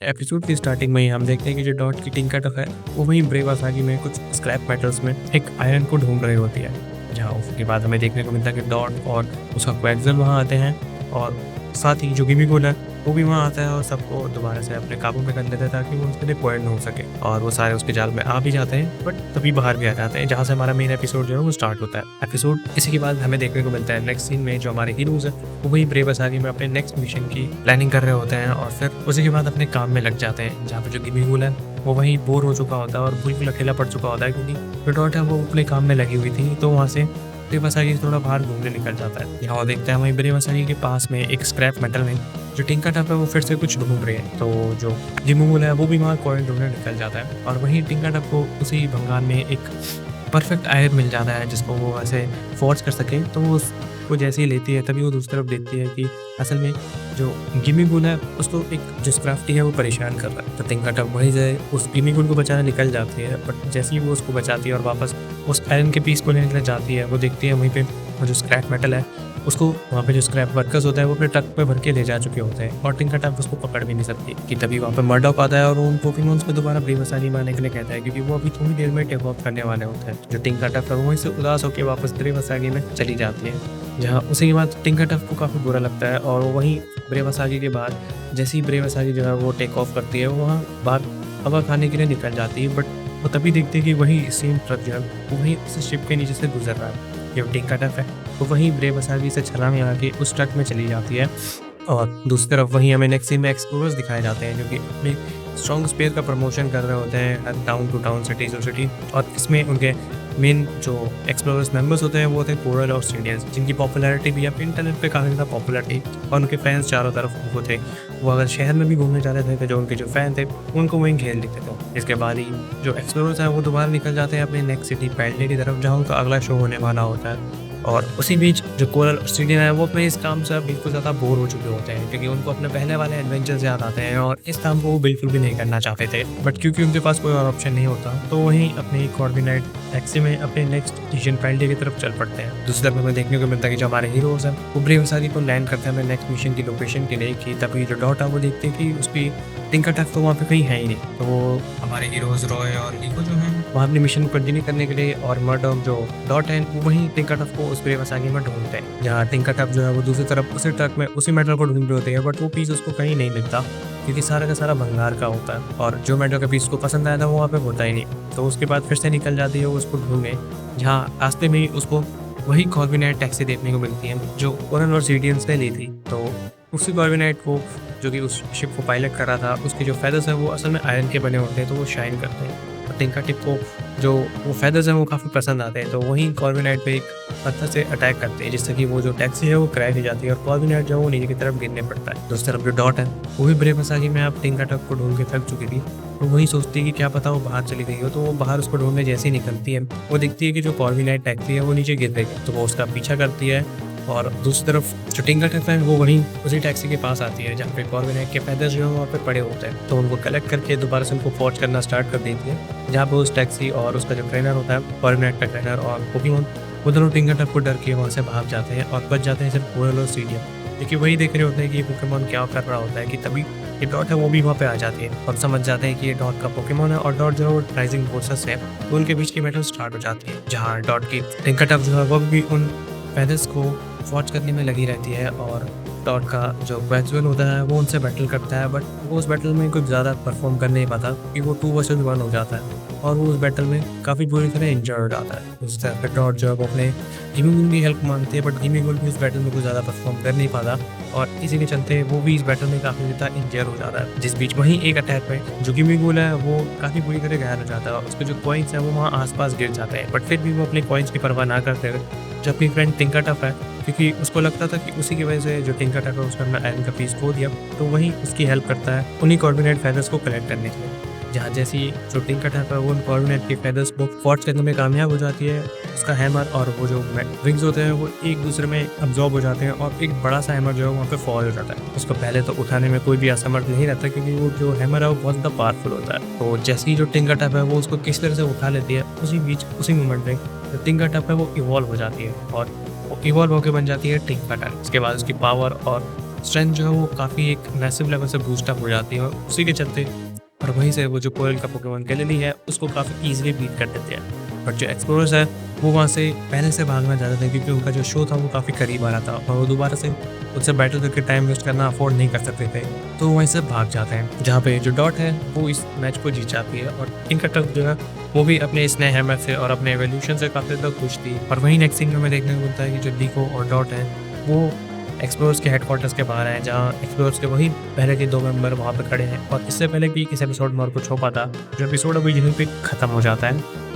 Episode की starting में ही हम देखते हैं कि जो डॉट की टिंकरटॉफ है वो वहीं ब्रेव आसागी में कुछ स्क्रैप मेटल्स में एक आयरन को ढूंढ रही होती है। जहाँ उसके बाद हमें देखने को मिलता है कि डॉट और उसका क्वैक्सल वहाँ आते हैं और साथ ही जो गिमीगुल है वो भी वहाँ आता है और सबको दोबारा से अपने काबू में कर लेता है ताकि वो उसके लिए पॉइंट हो सके। और वो सारे उसके जाल में आ भी जाते हैं बट तभी बाहर भी आ जाते हैं, जहाँ से हमारा मेन एपिसोड जो है वो स्टार्ट होता है। एपिसोड इसी के बाद हमें देखने को मिलता है नेक्स्ट सीन में जो हमारे हीरोज है वो वही ब्रेव आसागी में अपने नेक्स्ट मिशन की प्लानिंग कर रहे होते हैं और फिर उसी के बाद अपने काम में लग जाते हैं। जहाँ पे जो गिमीगुल है वो वहीं बोर हो चुका होता है और बिल्कुल अकेला पड़ चुका होता है क्योंकि जो डॉट है वो अपने काम में लगी हुई थी, तो वहाँ से ब्रेव आसागी थोड़ा बाहर घूमने निकल जाता है। यहाँ वो देखता है वहीं ब्रेव आसागी के पास में एक स्क्रैप मेटल में जो टिंकरटॉफ है वो फिर से कुछ ढूंढ रही है, तो जो गिमीगुल है वो भी वहाँ कॉइन ढूंढने निकल जाता है और वहीं टिंकरटॉफ को उसी भंगार में एक परफेक्ट आयर मिल जाता है जिसको वो ऐसे फोर्स कर सके। तो वो उसको जैसे ही लेती है तभी वो दूसरी तरफ देखती है कि असल में जो गिमीगुल है उसको एक जो स्क्राफ्टी है वो परेशान कर रहा है। तो टिंकरटॉफ वहीं से उस गिमीगुल को बचाने निकल जाती है, बट जैसे ही वो उसको बचाती है और वापस उस आयरन के पीस को लेने के लिए जाती है, वो देखती है वहीं पे वो जो स्क्रैप मेटल है उसको वहाँ पे जो स्क्रैप वर्कर्स होता है वो अपने ट्रक पे भर के ले जा चुके होते हैं और टिंकरटॉफ उसको पकड़ भी नहीं सकती कि तभी वहाँ पे मर्डॉक आता है और उन पोकेमॉन्स को दोबारा ब्रेव आसागी में आने के लिए कहता है क्योंकि वो अभी थोड़ी देर में टेक ऑफ करने वाले होते हैं। जो टिंकरटॉफ है वो वहीं से उदास होकर वापस ब्रेव आसागी में चली जाती है, जहाँ उसी के बाद टिंकरटॉफ को काफ़ी बुरा लगता है और वो वहीं ब्रेव आसागी के बाद जैसे ही ब्रेव आसागी जो है वो टेक ऑफ करती है वो वहाँ बाहर हवा खाने के लिए निकल जाती है, बट वो तभी देखते हैं कि वही सेम ट्रक जो है वो वहीं उस शिप के नीचे से गुजर रहा है। जो टिंकरटॉफ है वो वहीं ब्रेव आसागी से छलांग लगा के उस ट्रक में चली जाती है और दूसरी तरफ वहीं हमें नेक्स्ट सीन में एक्सप्लोरर्स दिखाए जाते हैं जो कि अपने स्ट्रॉन्ग स्पेयर का प्रमोशन कर रहे होते हैं town to town, city to city. और इसमें उनके मेन जो एक्सप्लोरर्स मेंबर्स होते हैं वो होते हैं कोरल और सीडियंस, जिनकी पॉपुलैरिटी भी अब इंटरनेट पे काफ़ी ज़्यादा पॉपुलर थी और उनके फैंस चारों तरफ वो थे। वो अगर शहर में भी घूमने जाते थे तो जो उनके जो फैन थे उनको वहीं घेर लेते थे। इसके बाद ही जो एक्सप्लोरर्स हैं वो दोबारा निकल जाते हैं अपने नेक्स्ट सिटी पैल्डे की तरफ, जहाँ उनका अगला शो होने वाला होता है। और उसी बीच जो कोरल और सीडियन है वो अपने इस काम से बिल्कुल ज़्यादा बोर हो चुके होते हैं क्योंकि उनको अपने पहले वाले एडवेंचर्स याद आते हैं और इस काम को वो बिल्कुल भी नहीं करना चाहते थे, बट क्योंकि उनके पास कोई और ऑप्शन नहीं होता तो वहीं अपनी कोऑर्डिनेट टैक्सी में अपने नेक्स्ट डिसीजन पैल्डे की तरफ चल पड़ते हैं। दूसरी तरफ हमें देखने को मिलता है कि जो हमारे हीरोज हैं वो ब्रेव आसागी को लैंड करते हैं अपने नेक्स्ट मिशन की लोकेशन के लिए कि तभी जो डॉट है वो देखते हैं कि उसकी टिंकरटॉफ तो वहाँ पे कहीं है ही नहीं। तो वो हमारे हीरोज रॉय और निको जो हैं वहाँ अपनी मिशन को कंटिन्यू करने के लिए और मर्डॉक जो डॉट है वो वहीं टिंकरटॉफ को उस ब्रेव आसागी में ढूंढते हैं, जहाँ टिंकरटॉफ जो है वो दूसरी तरफ उसी ट्रक में उसी मेटल को ढूंढ रहे होते हैं, बट वो पीस उसको कहीं नहीं मिलता क्योंकि सारा का सारा भंगार का होता है और जो मेटल का पीस को पसंद आया था वो वहाँ पे होता ही नहीं। तो उसके बाद फिर से निकल जाती है वो उसको ढूंढने, जहाँ रास्ते में ही उसको वही कॉर्बिनेट टैक्सी देखने को मिलती है जो कोरल और सीडियंस ने ली थी। तो उसी कॉर्बिनेट को जो कि उस शिप को पायलट कर रहा था उसके जो फेदर्स हैं वो असल में आयरन के बने होते हैं, तो वो शाइन करते हैं। टिंकरटॉफ को जो वो फेदर्स हैं वो काफ़ी पसंद आते हैं, तो वहीं कॉर्बिनेट पे एक पत्थर से अटैक करते हैं जिससे कि वो जो टैक्सी है वो क्रैश हो जाती है और कॉर्बिनेट जो है वो नीचे की तरफ गिरने पड़ता है। दूसरी तरफ जो डॉट है वो भी ब्रेव आसागी में अब टिंकरटॉफ को ढूंढ के थक चुकी थी, तो वही सोचती है कि क्या पता वो बाहर चली गई हो। तो वो बाहर उसको ढूंढने जैसे ही निकलती है वो दिखती है कि जो कॉर्बिनेट टैक्सी है वो नीचे गिर गई, तो वो उसका पीछा करती है और दूसरी तरफ जो टिंकरटॉफ है वो वहीं उसी टैक्सी के पास आती है जहाँ पे कॉर्बिनेट के फेदर्स जो हैं वहाँ पे पड़े होते हैं, तो उनको कलेक्ट करके दोबारा से उनको फॉर्ज करना स्टार्ट कर देती है। जहाँ पे उस टैक्सी और उसका जो ट्रेनर होता है कॉर्बिनेट का ट्रेनर और पोकेमॉन वो दोनों टिंकरटॉफ को डर के वहाँ से भाग जाते हैं और बच जाते हैं सिर्फ कोरल और सीडियन, क्योंकि वही देख रहे होते हैं कि ये पोकेमॉन क्या कर रहा होता है कि तभी ये डॉट है वो भी वहाँ पे आ जाती है और समझ जाते हैं कि ये डॉट का पोकेमॉन है और डॉट जो है वो राइजिंग फोर्सेस है, तो उनके बीच की बैटल स्टार्ट हो जाती है जहाँ डॉट की टिंकरटॉफ जो है वो भी उन फेदर्स को फॉर्ज करने में लगी रहती है और डॉट का जो क्वैक्सल होता है वो उनसे बैटल करता है, बट वो उस बैटल में कुछ ज़्यादा परफॉर्म कर नहीं पाता क्योंकि वो 2 वर्सेस 1 हो जाता है और वो उस बैटल में काफ़ी बुरी तरह इंजर्ड हो जाता है। उस तरह पे डॉट जो है वो अपने गिमीगुल की हेल्प मांगते हैं, बट गिमीगुल भी उस बैटल में कुछ ज़्यादा परफॉर्म कर नहीं पाता और इसी के चलते वो भी इस बैटल में काफ़ी ज़्यादा इंजर हो जाता है। जिस बीच वहीं एक अटैक में जो गिमीगुल है वो काफ़ी बुरी तरह घायल हो जाता है और उसके जो कॉइन्स हैं वो वहाँ आसपास गिर जाते हैं, बट फिर भी वो अपने कॉइन्स की परवाह ना करते हुए जो अपनी फ्रेंड टिंकरटॉफ है, क्योंकि उसको लगता था कि उसी की वजह से जो टिंकरटॉफ है उसने अपना आयरन का पीस खो दिया, तो वहीं उसकी हेल्प करता है उन्हीं कोऑर्डिनेट फेदर्स को कलेक्ट करने के लिए। जहाँ जैसी जो टिंकरटॉफ है वो उन कोऑर्डिनेट के फेदर्स को फॉर्ज करने में कामयाब हो जाती है, उसका हैमर और वो जो विंग्स होते हैं वो एक दूसरे में अब्जॉर्ब हो जाते हैं और एक बड़ा सा हैमर जो है वहाँ पे फॉल हो जाता है। उसको पहले तो उठाने में कोई भी असमर्थ नहीं रहता क्योंकि वो जो हैमर है वो बहुत ज़्यादा पावरफुल होता है। तो जैसे ही जो टिंकरटॉफ है वो उसको किस तरह से उठा लेती है, उसी बीच उसी मोमेंट में जो टिंकरटॉफ है वो इवॉल्व हो जाती है और वो इवॉल्व होकर बन जाती है टिंकरटॉफ। इसके बाद उसकी पावर और स्ट्रेंथ जो है वो काफ़ी एक मैसिव लेवल से बूस्ट अप हो जाती है और उसी के चलते और वहीं से वो जो कोयल का पोकेमॉन गैलेरी है उसको काफ़ी ईज़िली बीट कर देते हैं। बट जो एक्सप्लोरर्स है वो वहाँ से पहले से भागना चाहते थे क्योंकि उनका जो शो था वो काफ़ी करीब आ रहा था और वो दोबारा से उससे बैटल करके टाइम वेस्ट करना अफोर्ड नहीं कर सकते थे, तो वहीं से भाग जाते हैं। जहाँ पे जो डॉट है वो इस मैच को जीत जाती है और इनका टफ जो है वो भी अपने इस नए हैमर से और अपने एवोल्यूशन से काफ़ी ज़्यादा खुश थी। और वहीं नेक्स्ट सीन में हमें देखने को मिलता है कि जो डीको और डॉट है वो एक्सप्लोरर्स के हेडक्वार्टर्स के बाहर हैं, जहाँ एक्सप्लोरर्स के वही पहले के 2 मेंबर वहाँ पे खड़े हैं। और इससे पहले भी इस एपिसोड में और कुछ हो पाता, जो एपिसोड अभी यहीं पे ख़त्म हो जाता है।